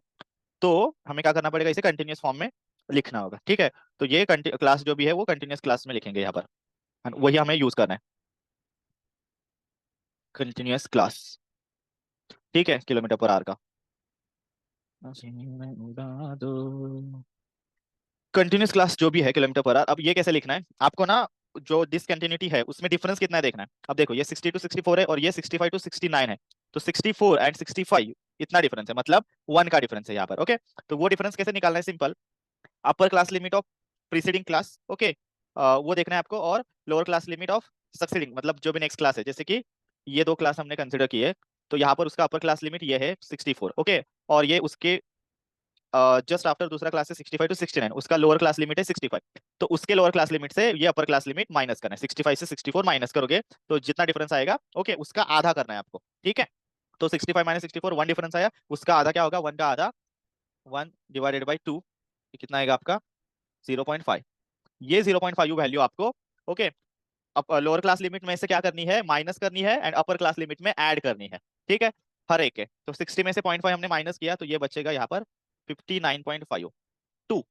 तो हमें क्या करना पड़ेगा? इसे कंटिन्यूस फॉर्म में लिखना होगा, ठीक है। तो ये क्लास जो भी है वो कंटिन्यूस क्लास में लिखेंगे यहाँ पर, and वही हमें यूज करना है, कंटिन्यूस क्लास। ठीक है, किलोमीटर पर आवर का। उड़ा दो। कंटिन्यूस क्लास जो भी है किलोमीटर पर आवर, अब ये कैसे लिखना है आपको ना? जो डिसकंटिन्यूटी है उसमें डिफरेंस कितना है देखना है। अब देखो, ये 60 to 64 है और ये 65 to 69 है। तो 64 and 65 इतना डिफरेंस है, मतलब 1 का डिफरेंस है यहाँ पर। ओके, तो वो डिफरेंस कैसे निकालना है? Simple, upper class limit of preceding class, okay, वो देखना है आपको, और lower class limit of succeeding, मतलब जो भी नेक्स्ट क्लास है। जैसे कि ये दो क्लास हमने कंसिडर की है, तो यहाँ पर उसका अपर क्लास लिमिट ये है 64, ओके। और ये उसके जस्ट आफ्टर दूसरा क्लास है 65 to 69, उसका लोअर क्लास लिमिट है 65। तो उसके लोअर क्लास लिमिट से ये अपर क्लास लिमिट माइनस करना है, 65 से 64 माइनस करोगे तो जितना डिफरेंस आएगा, ओके, उसका आधा करना है आपको, ठीक है। तो 65 - 64, 1 डिफरेंस आया, उसका आधा क्या होगा? 1 का आधा 1/2, कितना आएगा आपका? 0.5। ये 0.5 वैल्यू आपको, ओके, अब लोअर क्लास लिमिट में से क्या करनी है? माइनस करनी है, एंड अपर क्लास लिमिट में ऐड करनी है, ठीक है, हर एक के। तो 60 में से 0.5 हमने माइनस किया, तो ये बचेगा यहाँ पर 59.5। टू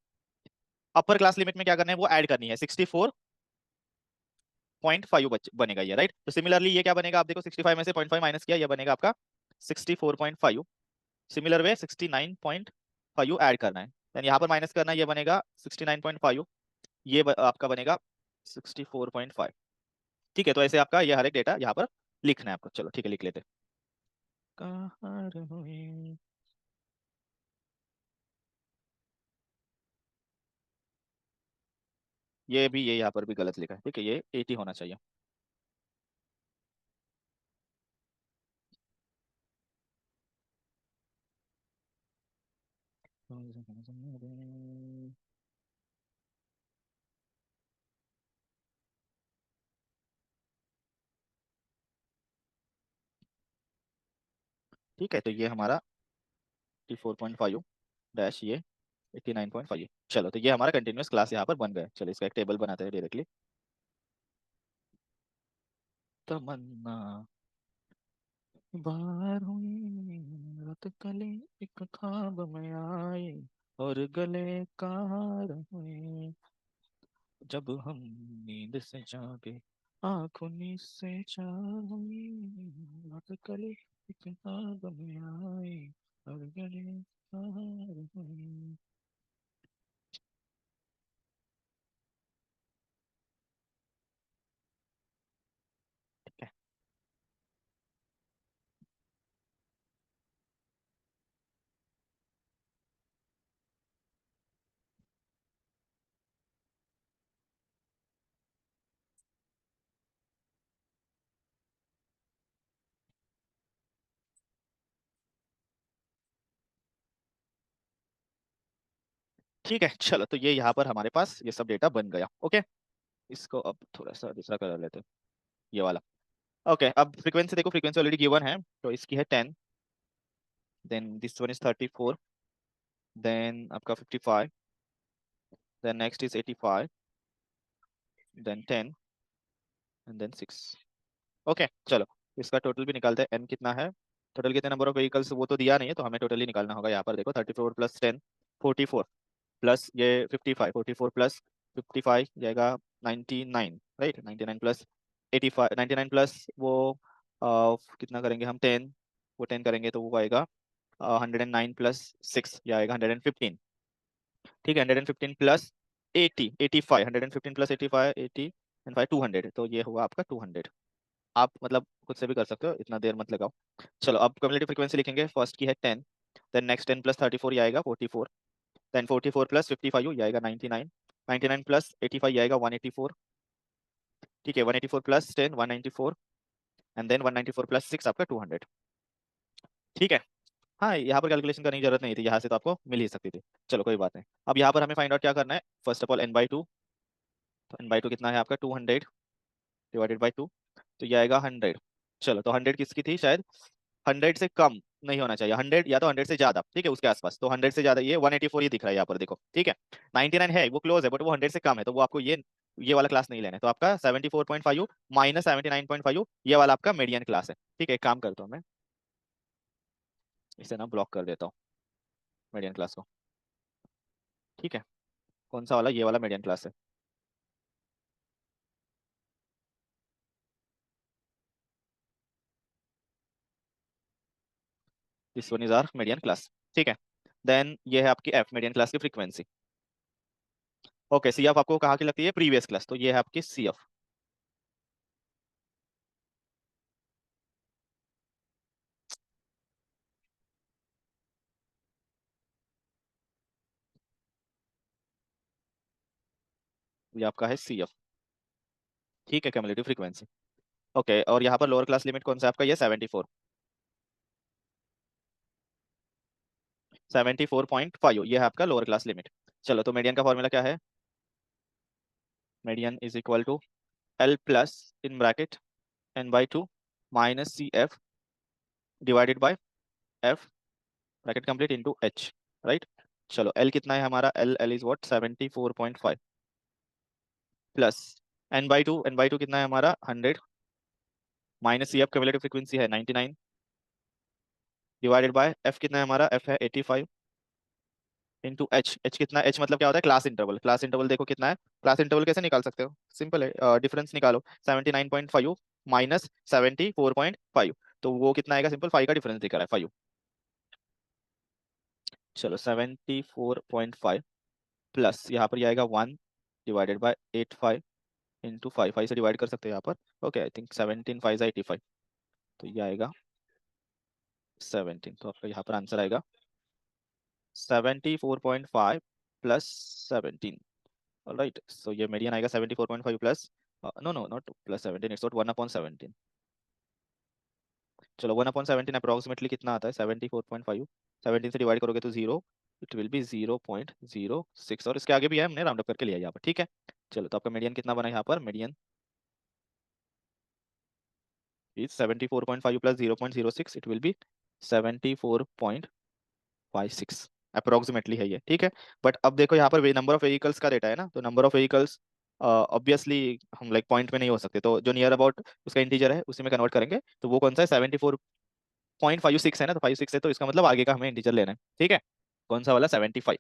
अपर क्लास लिमिट में क्या करना है? वो ऐड करनी है, 64.5 बनेगा ये, राइट। तो सिमिलरली ये क्या बनेगा? आप देखो, 65 में से 0.5 माइनस किया, ये बनेगा आपका 64.5। सिमिलर वे 69.5 ऐड करना है, देन यहाँ पर माइनस करना है, ये बनेगा 69.5। ये आपका बनेगा 64.5। ठीक है, तो ऐसे आपका ये हर एक डेटा यहाँ पर लिखना है आपको। चलो ठीक है, लिख लेते हैं। कहाँ रहोगे? ये भी, ये यहाँ पर भी गलत लिखा है, ठीक है, ये 80 होना चाहिए। ठीक है, तो ये हमारा 84.5 डैश ये 89.5। चलो, तो ये हमारा कंटिन्यूअस क्लास यहाँ पर बन गया। चलो, इसका एक टेबल बनाते हैं डायरेक्टली। तमन्ना बाहर हुई, रात कले एक ख्वाब में आई, और गले का हार हुई, जब हम नींद से जागे, आंख उन्हीं से चार हुई, रात कले एक ख्वाब में आई, और गले का हार हुई। ठीक है, ठीक है। चलो, तो ये यहाँ पर हमारे पास ये सब डेटा बन गया, ओके। इसको अब थोड़ा सा दूसरा कलर लेते हैं, ये वाला। ओके अब फ्रीक्वेंसी देखो, फ्रीक्वेंसी ऑलरेडी गिवन है, तो इसकी है 10, then this one is 34, then आपका 55, then next is 85, then 10 and then 6। Okay चलो इसका टोटल भी निकालते हैं, एन कितना है, टोटल कितने नंबर ऑफ व्हीकल्स वो तो दिया नहीं है, तो हमें टोटली निकालना होगा। यहाँ पर देखो 34 प्लस 10 44 प्लस ये 55, 44 प्लस 55 जाएगा 99, राइट, 99 प्लस 85, 99 प्लस वो कितना करेंगे हम 10, वो 10 करेंगे तो वो आएगा 109 प्लस 6 ये आएगा 115, ठीक है, 115 प्लस 80 85, 115 प्लस 85 80 एंड 5 200, तो ये हुआ आपका 200। आप मतलब खुद से भी कर सकते हो, इतना देर मत लगाओ। चलो अब क्युमुलेटिव फ्रीक्वेंसी लिखेंगे, फर्स्ट की है 10, देन नेक्स्ट 10 प्लस 34 ये आएगा 44, देन 44 प्लस 55 ये आएगा 99, 99 प्लस 85 ये आएगा 184, ठीक है, 184 प्लस 10 194 एंड देन 194 प्लस 6 आपका 200, ठीक है। हाँ यहाँ पर कैलकुलेशन करने की जरूरत नहीं थी, यहाँ से तो आपको मिल ही सकती थी। चलो कोई बात नहीं, अब यहाँ पर हमें फाइंड आउट क्या करना है, फर्स्ट ऑफ ऑल n/2, तो n/2 कितना है आपका 200 डिवाइडेड बाई 2, तो ये आएगा 100। चलो तो 100 किसकी थी, शायद 100 से कम नहीं होना चाहिए, 100 या तो 100 से ज्यादा, ठीक है, उसके आसपास, तो 100 से ज्यादा ये 184 ही दिख रहा है यहाँ पर देखो, ठीक है। 99 है वो क्लोज है, बट वो 100 से कम है, तो वो आपको ये वाला क्लास नहीं लेना है, तो आपका 74.5 माइनस 79.5 ये वाला आपका मीडियन क्लास है, ठीक है। एक काम करता हूँ मैं इसे ना ब्लॉक कर देता हूँ मीडियन क्लास को, ठीक है। कौन सा वाला, ये वाला मीडियन क्लास है। This one is our median class, ठीक है। देन ये है आपकी एफ मीडियन क्लास की फ्रीक्वेंसी। ओके सी एफ आपको कहाँ की लगती है, प्रीवियस क्लास, तो ये है आपकी सी एफ। ये आपका है सी एफ, ठीक है, क्यूमुलेटिव फ्रीक्वेंसी। ओके और यहाँ पर लोअर क्लास लिमिट कौन सा है आपका, ये 74, 74.5 ये है आपका लोअर क्लास लिमिट। चलो तो मीडियन का फॉर्मूला क्या है, median is equal to L plus in bracket n/2 minus C F divided by F bracket complete into H, right. चलो एल कितना है हमारा, L L is what 74.5 plus n/2 कितना है हमारा 100 minus C F cumulative frequency है 99 divided by F कितना है हमारा, एफ है 85 इंटू एच, एच कितना, एच मतलब क्या होता है, क्लास इंटरवल, क्लास इंटरवल देखो कितना है, क्लास इंटरवल कैसे निकाल सकते हो, सिंपल है, डिफरेंस निकालो 79.5 माइनस 74.5, तो वो कितना आएगा, सिंपल 5 का डिफरेंस दिख रहा है 5। चलो 74.5 प्लस यहाँ पर ये आएगा 1 डिवाइडेड बाय 85 इंटू 5, 5 से डिवाइड कर सकते हैं यहाँ पर, ओके आई थिंक 17 5 85, तो ये आएगा 17, तो आपका यहाँ पर आंसर आएगा 74.5 प्लस 17, राइट। सो ये मीडियन आएगा 74.5 plus, no no not plus 17, it's not 1/17। चलो 1/17 अप्रोक्सीमेटली कितना आता है, 74.5, 17 से डिवाइड करोगे तो 0, इट विल बी 0.06, और इसके आगे भी है, हमने राउंड अप करके लिया यहाँ पर, ठीक है। चलो तो आपका मीडियन कितना बना यहाँ पर, median is 74.5 plus 0.06, it will be 74.56 approximately है ये, ठीक है। बट अब देखो यहाँ पर नंबर ऑफ व्हीकल्स का डेटा है ना, तो नंबर ऑफ व्हीकल्स ऑब्वियसली हम लाइक पॉइंट में नहीं हो सकते, तो जो नियर अबाउट उसका इंटीजर है उसी में कन्वर्ट करेंगे, तो वो कौन सा है 74.56 है ना, तो 56 है, तो इसका मतलब आगे का हमें इंटीजर लेना है, ठीक है। कौन सा वाला 75,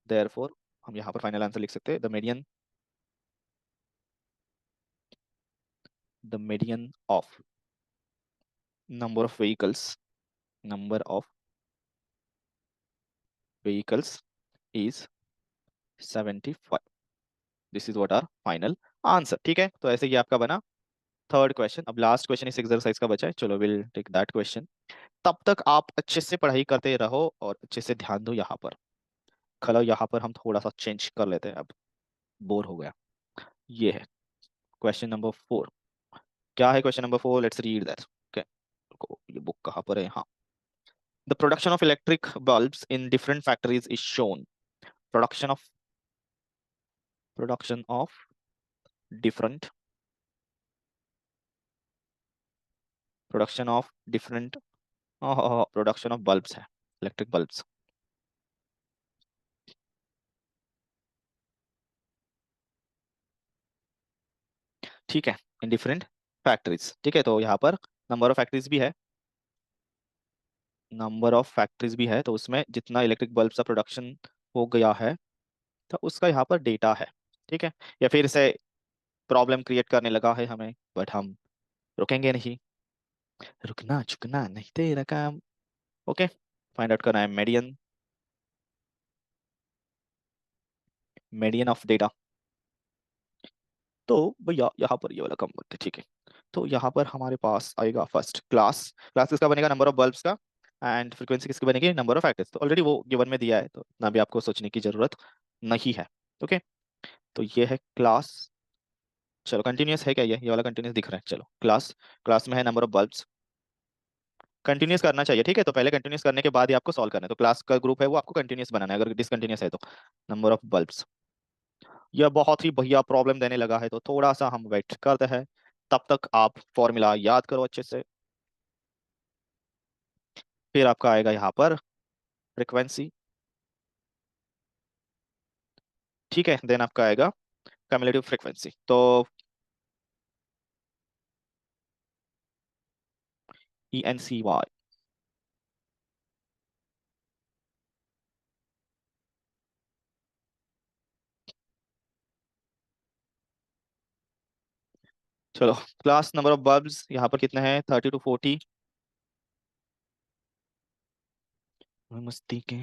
देयरफॉर हम यहाँ पर फाइनल आंसर लिख सकते हैं, the median of number of vehicles, number of vehicles is 75, this is what are final answer, ठीक है। तो ऐसे ही आपका बना थर्ड क्वेश्चन। अब लास्ट क्वेश्चन इस एक्सरसाइज का बचा है, चलो विल टेक दैट क्वेश्चन। तब तक आप अच्छे से पढ़ाई करते रहो और अच्छे से ध्यान दो यहाँ पर। खलो यहाँ पर हम थोड़ा सा चेंज कर लेते हैं, अब बोर हो गया। ये है क्वेश्चन नंबर 4। क्या है question number 4, let's read that, okay. ये बुक कहाँ पर है, हाँ। The production of electric bulbs in different factories is shown. Production of production of different production of different, production of bulbs है, इलेक्ट्रिक बल्ब्स। ठीक है, इन डिफरेंट फैक्ट्रीज। ठीक है, तो यहाँ पर नंबर ऑफ फैक्ट्रीज भी है, नंबर ऑफ फैक्ट्रीज भी है, तो उसमें जितना इलेक्ट्रिक बल्ब का प्रोडक्शन हो गया है तो उसका यहाँ पर डेटा है। ठीक है, या फिर से प्रॉब्लम क्रिएट करने लगा है हमें, बट हम रुकेंगे नहीं, रुकना चुकना नहीं तेरा काम। ओके, फाइंड आउट करना है मीडियन, मीडियन ऑफ डेटा। तो भैया यहाँ पर ये वाला काम करते हैं। ठीक है, तो यहाँ पर हमारे पास आएगा फर्स्ट क्लास, क्लास किसका बनेगा, नंबर ऑफ बल्ब्स का, एंड फ्रीक्वेंसी किसकी बनेगी, नंबर ऑफ फैक्टर्स। तो ऑलरेडी वो गिवन में दिया है, तो इतना भी आपको सोचने की जरूरत नहीं है। ओके, तो ये है क्लास। चलो कंटिन्यूस है क्या, ये वाला कंटिन्यूस दिख रहा है। चलो क्लास, क्लास में है नंबर ऑफ बल्ब्स, कंटिन्यूस करना चाहिए। ठीक है, तो पहले कंटिन्यूस करने के बाद ही आपको सॉल्व करना है। तो क्लास का ग्रुप है वो आपको कंटिन्यूस बनाना है, अगर डिसकंटिन्यूस है तो। नंबर ऑफ बल्ब्स, यह बहुत ही बढ़िया प्रॉब्लम देने लगा है, तो थोड़ा सा हम वेट करते हैं। तब तक आप फॉर्मूला याद करो अच्छे से। फिर आपका आएगा यहाँ पर फ्रिक्वेंसी। ठीक है, देन आपका आएगा कम्युलेटिव फ्रिक्वेंसी। तो ENCY। चलो, क्लास नंबर ऑफ बल्ब्स यहाँ पर कितने हैं, 30 to 40। मस्ती के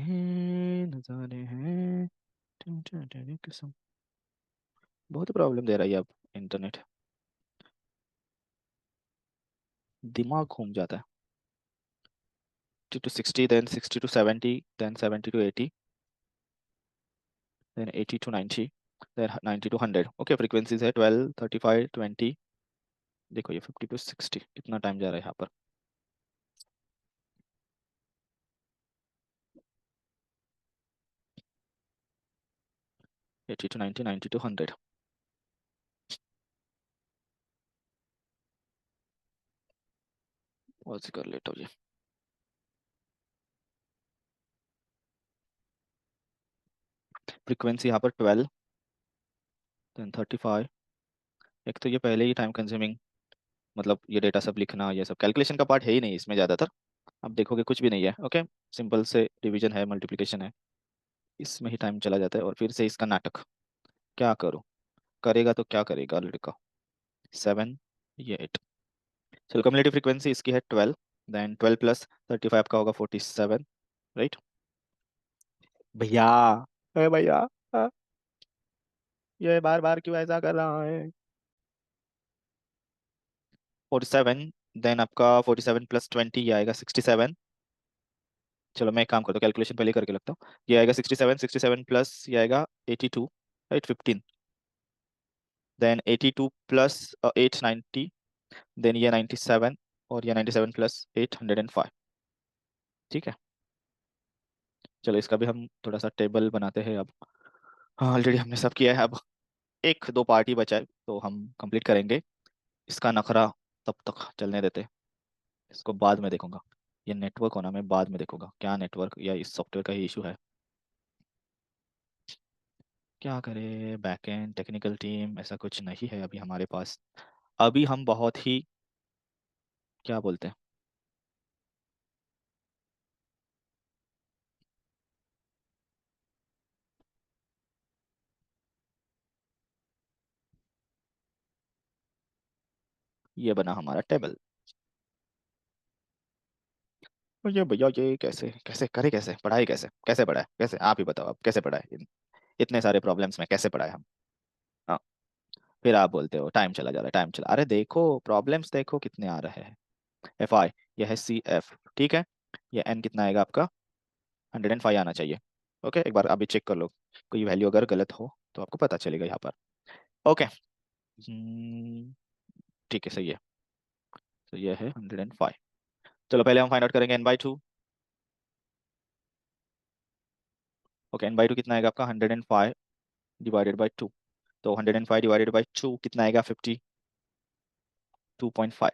नजारे हैं, कसम। बहुत प्रॉब्लम दे रहा है ये अब इंटरनेट, दिमाग घूम जाता है। 50 to 60, then 60 to 70, then 70 to 80, then 80 to 90, then 90 to 100। Okay, frequencies है 12, 35, 20। देखो ये 50 to 60 कितना टाइम जा रहा है यहाँ पर। 80 to 90, 90 to 100। और से कर लेता हूँ ये। फ्रीक्वेंसी यहाँ पर 12, देन 35। एक तो ये पहले ही टाइम कंज्यूमिंग, मतलब ये डेटा सब लिखना, ये सब कैलकुलेशन का पार्ट है ही नहीं इसमें ज़्यादातर। अब देखोगे कुछ भी नहीं है। ओके, सिंपल से डिवीजन है, मल्टीप्लिकेशन है, इसमें ही टाइम चला जाता है। और फिर से इसका नाटक, क्या करूँ, करेगा तो क्या करेगा लड़का। 7, ये 8। चलो, कम्युलेटिव फ्रीक्वेंसी इसकी है 12, देन 12 + 35 का होगा 47, राइट। भैया, अरे भैया, हाँ, ये बार बार क्यों ऐसा कर रहा है। 47, देन आपका 47 + 20 ये आएगा 67। चलो मैं एक काम करता हूँ, कैलकुलेशन पहले करके लगता हूँ। ये आएगा 67, 67 प्लस ये आएगा 82, राइट, 15। देन 82 + 8, 90। देन ये 97, और ये 97 + 8, 105। ठीक है, चलो इसका भी हम थोड़ा सा टेबल बनाते हैं अब। हाँ, ऑलरेडी हमने सब किया है, अब एक दो पार्टी बचा है तो हम कंप्लीट करेंगे। इसका नखरा तब तक चलने देते, इसको बाद में देखूंगा। ये नेटवर्क होना मैं बाद में देखूंगा, क्या नेटवर्क या इस सॉफ्टवेयर का ही इशू है। क्या करे, बैकएंड टेक्निकल टीम ऐसा कुछ नहीं है अभी हमारे पास। अभी हम बहुत ही, क्या बोलते हैं, ये बना हमारा टेबल। और ये भैया, ये कैसे कैसे करे, कैसे पढ़ाई, कैसे कैसे पढ़ाए, कैसे आप ही बताओ, आप कैसे पढ़ाए इतने सारे प्रॉब्लम्स में कैसे पढ़ाए हम। हाँ, फिर आप बोलते हो टाइम चला जा रहा है, टाइम चला, अरे देखो प्रॉब्लम्स देखो कितने आ रहे हैं। FI, यह है CF। ठीक है, ये N कितना आएगा आपका, 105 आना चाहिए। ओके, एक बार अभी चेक कर लो, कोई वैल्यू अगर गलत हो तो आपको पता चलेगा यहाँ पर। ओके, ठीक है, सही है। तो ये है 105। चलो पहले हम फाइंड आउट करेंगे N/2। ओके, N/2 कितना आएगा आपका, 105 डिवाइडेड बाई 2। तो 105 डिवाइडेड बाई 2 कितना आएगा, 52.5।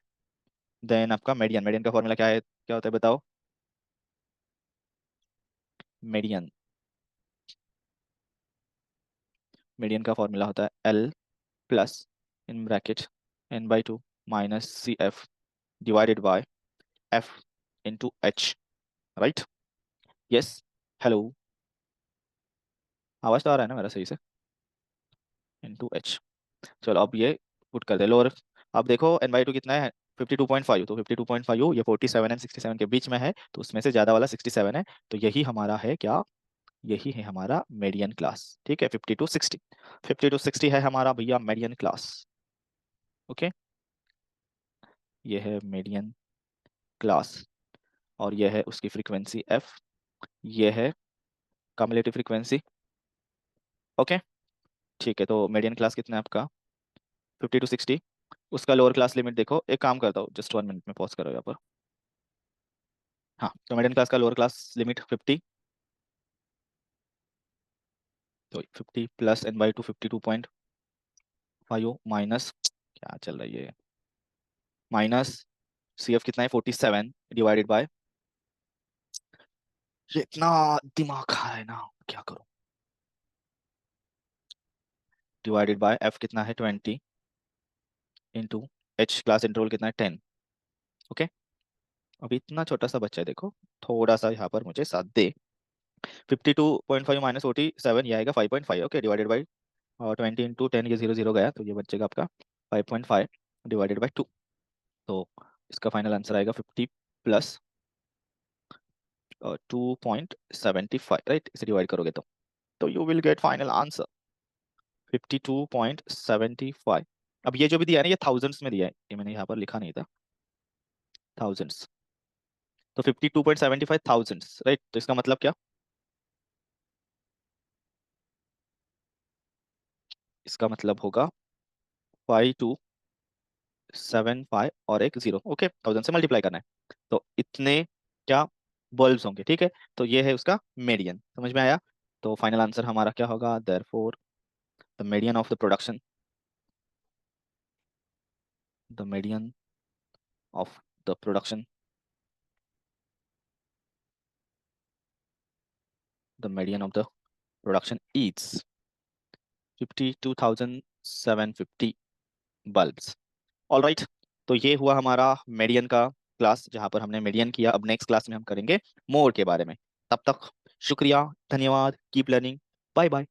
देन आपका मीडियन, मीडियन का फॉर्मूला क्या है, क्या होता है बताओ। मीडियन, मीडियन का फॉर्मूला होता है L plus in bracket n/2 minus CF divided by F into H, right. Yes, hello, आवाज तो आ रहा है ना मेरा सही से, इंटू H। चलो अब ये पुट कर दे लोअर। अब देखो n/2 कितना है, 52.5, तो 52.5 ये 47 एंड 67 के बीच में है, तो उसमें से ज्यादा वाला 67 है, तो यही हमारा है क्या, यही है हमारा मीडियन क्लास, ठीक है। 50 to 60, 50 to 60 है हमारा भैया मीडियन क्लास। ओके, ये है मीडियन क्लास, और ये है उसकी फ्रीक्वेंसी F, ये है कम्युलेटिव फ्रीक्वेंसी। ओके, ठीक है, तो मीडियन क्लास कितना है आपका 50 to 60। उसका लोअर क्लास लिमिट देखो, एक काम करता हूँ, जस्ट 1 मिनट में पॉज करो यहाँ पर। हाँ, तो मीडियन क्लास का लोअर क्लास लिमिट 50, तो 50 प्लस n/2 52.5 माइनस, क्या चल रही है, माइनस CF कितना है 47 डिवाइडेड बाय, ये इतना दिमाग खा रहा है ना, क्या करूं, डिवाइडेड बाय F कितना है 20 इंटू H क्लास इंटरवल कितना है 10। ओके, अभी इतना छोटा सा बच्चा है देखो, थोड़ा सा यहाँ पर मुझे साथ दे। 52.5 माइनस 47 ये आएगा 5.5, ओके, डिवाइडेड बाई 20 इंटू 10, ये 0 0 गया, तो ये बचेगा आपका 5.5 डिवाइडेड बाई 2। तो इसका फाइनल आंसर आएगा 50 प्लस 2.75, राइट, इसे डिवाइड करोगे तो you will get final answer 52.75। अब ये जो भी दिया है ना, ये थाउजेंड्स में दिया है, ये मैंने यहाँ पर लिखा नहीं था, थाउजेंड्स, तो 52.75 थाउजेंड्स, राइट। तो इसका मतलब क्या, इसका मतलब होगा 5275 और एक जीरो, ओके, थाउजेंड से मल्टीप्लाई करना है, तो इतने क्या बल्ब्स होंगे, ठीक है। तो ये है उसका मीडियन, समझ में आया। तो फाइनल आंसर हमारा क्या होगा, therefore the median of the production, the median of the production, the median of the production is 52,750 bulbs. All right, तो ये हुआ हमारा मीडियन का क्लास, जहां पर हमने मीडियन किया। अब नेक्स्ट क्लास में हम करेंगे मोड के बारे में। तब तक शुक्रिया, धन्यवाद, कीप लर्निंग, बाय बाय।